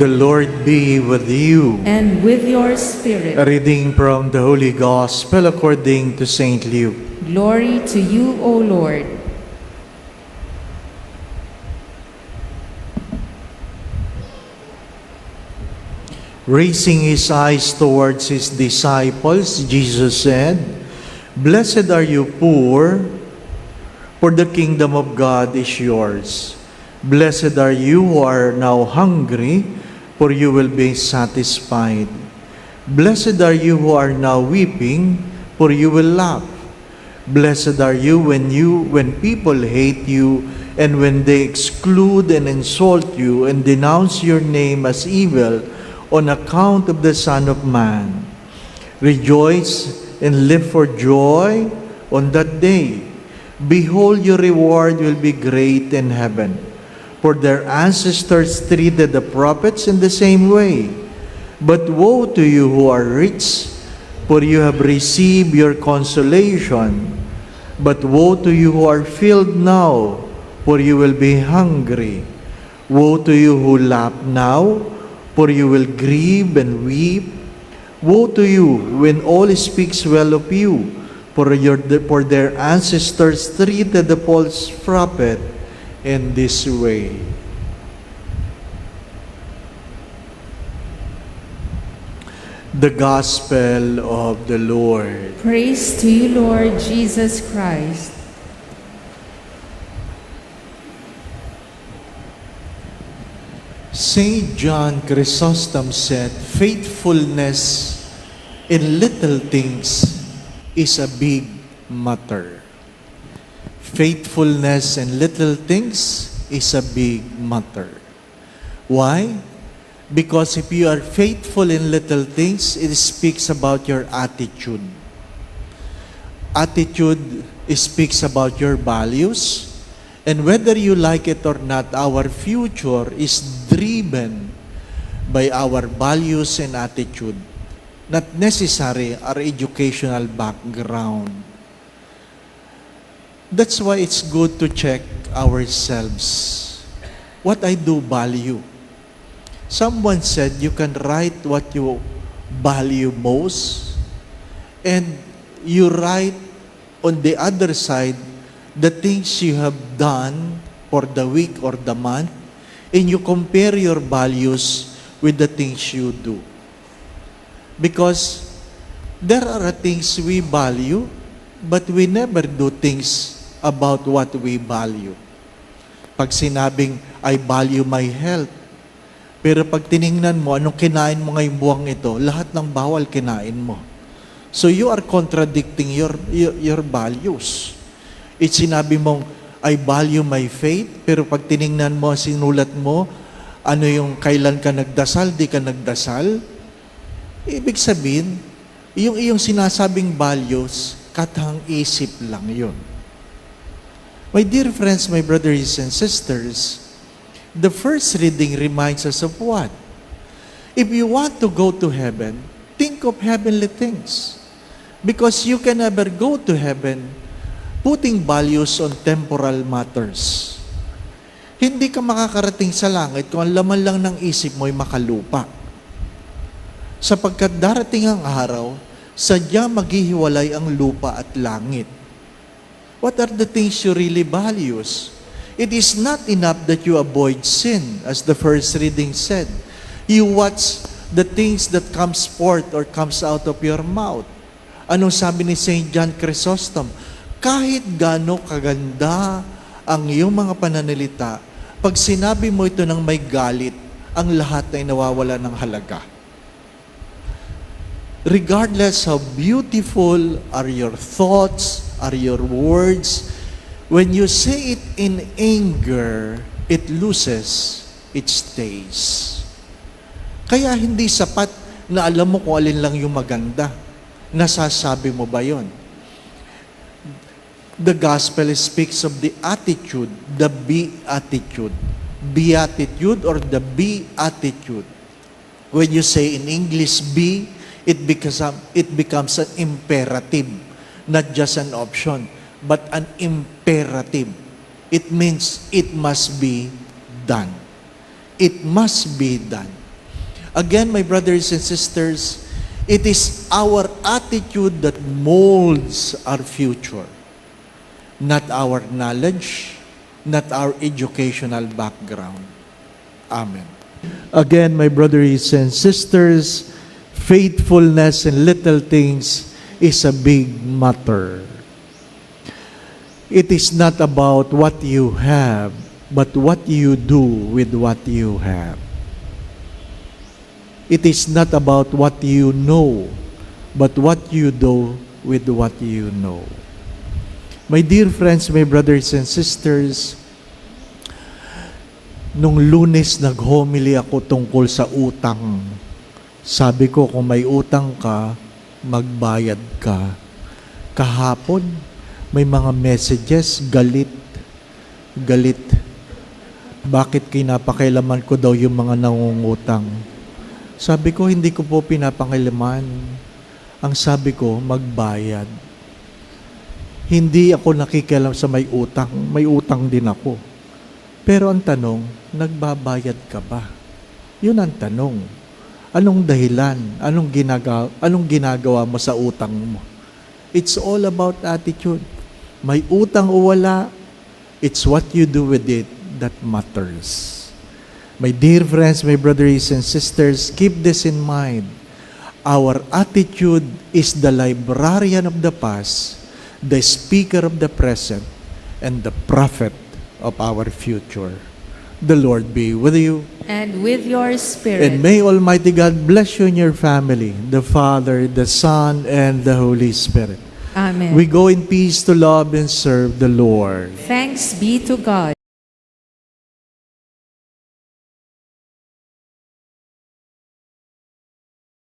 The Lord be with you. and with your spirit. A reading from the Holy Gospel according to Saint Luke. Glory to you, O Lord. Raising his eyes towards his disciples, Jesus said, "Blessed are you poor, for the kingdom of God is yours. Blessed are you who are now hungry, for you will be satisfied. Blessed are you who are now weeping, for you will laugh. Blessed are you when people hate you and when they exclude and insult you and denounce your name as evil on account of the Son of Man. Rejoice and live for joy on that day. Behold, your reward will be great in heaven. For their ancestors treated the prophets in the same way. But woe to you who are rich, for you have received your consolation. But woe to you who are filled now, for you will be hungry. Woe to you who laugh now, for you will grieve and weep. Woe to you when all speaks well of you, for their ancestors treated the false prophet in this way." The Gospel of the Lord. Praise to you, Lord Jesus Christ. Saint John Chrysostom said, "Faithfulness in little things is a big matter." Faithfulness in little things is a big matter. Why? Because if you are faithful in little things, it speaks about your attitude. Attitude speaks about your values. And whether you like it or not, our future is driven by our values and attitude, not necessarily our educational background. That's why it's good to check ourselves. What I do value. Someone said you can write what you value most, and you write on the other side the things you have done for the week or the month, and you compare your values with the things you do. Because there are things we value, but we never do things about what we value. Pag sinabing, I value my health, pero pag tiningnan mo, anong kinain mo ngayong buwang ito, lahat ng bawal kinain mo. So you are contradicting your values. It's sinabi mong, I value my faith, pero pag tiningnan mo, sinulat mo, ano yung kailan ka nagdasal, di ka nagdasal, ibig sabihin, yung iyong sinasabing values, katang isip lang yun. My dear friends, my brothers and sisters, the first reading reminds us of what? If you want to go to heaven, think of heavenly things. Because you can never go to heaven putting values on temporal matters. Hindi ka makakarating sa langit kung ang laman lang ng isip mo ay makalupa. Sapagkat darating ang araw, sadya maghihiwalay ang lupa at langit. What are the things you really values? It is not enough that you avoid sin, as the first reading said. You watch the things that comes forth or comes out of your mouth. Anong sabi ni Saint John Chrysostom? Kahit gaano kaganda ang iyong mga pananalita, pag sinabi mo ito ng may galit, ang lahat ay nawawala ng halaga. Regardless how beautiful are your thoughts, are your words, when you say it in anger, it loses its taste. Kaya hindi sapat na alam mo kung alin lang yung maganda. Nasasabi mo ba yon? The gospel speaks of the attitude, the beatitude. Beatitude or the beatitude. When you say in English, be, it becomes an imperative, not just an option, but an imperative. It means it must be done. It must be done. Again, my brothers and sisters, it is our attitude that molds our future, not our knowledge, not our educational background. Amen. Again, my brothers and sisters, faithfulness in little things is a big matter. It is not about what you have, but what you do with what you have. It is not about what you know, but what you do with what you know. My dear friends, my brothers and sisters, nung Lunes nag-homily ako tungkol sa utang. Sabi ko, kung may utang ka, magbayad ka. Kahapon, may mga messages, galit. Bakit kinapakailaman ko daw yung mga nangungutang? Sabi ko, hindi ko po pinapakailaman. Ang sabi ko, magbayad. Hindi ako nakikialam sa may utang din ako. Pero ang tanong, nagbabayad ka ba? Yun ang tanong. Anong dahilan? Anong ginagawa mo sa utang mo? It's all about attitude. May utang o wala, it's what you do with it that matters. My dear friends, my brothers and sisters, keep this in mind. Our attitude is the librarian of the past, the speaker of the present, and the prophet of our future. The Lord be with you. And with your spirit. And may Almighty God bless you and your family, the Father, the Son, and the Holy Spirit. Amen. We go in peace to love and serve the Lord. Thanks be to God.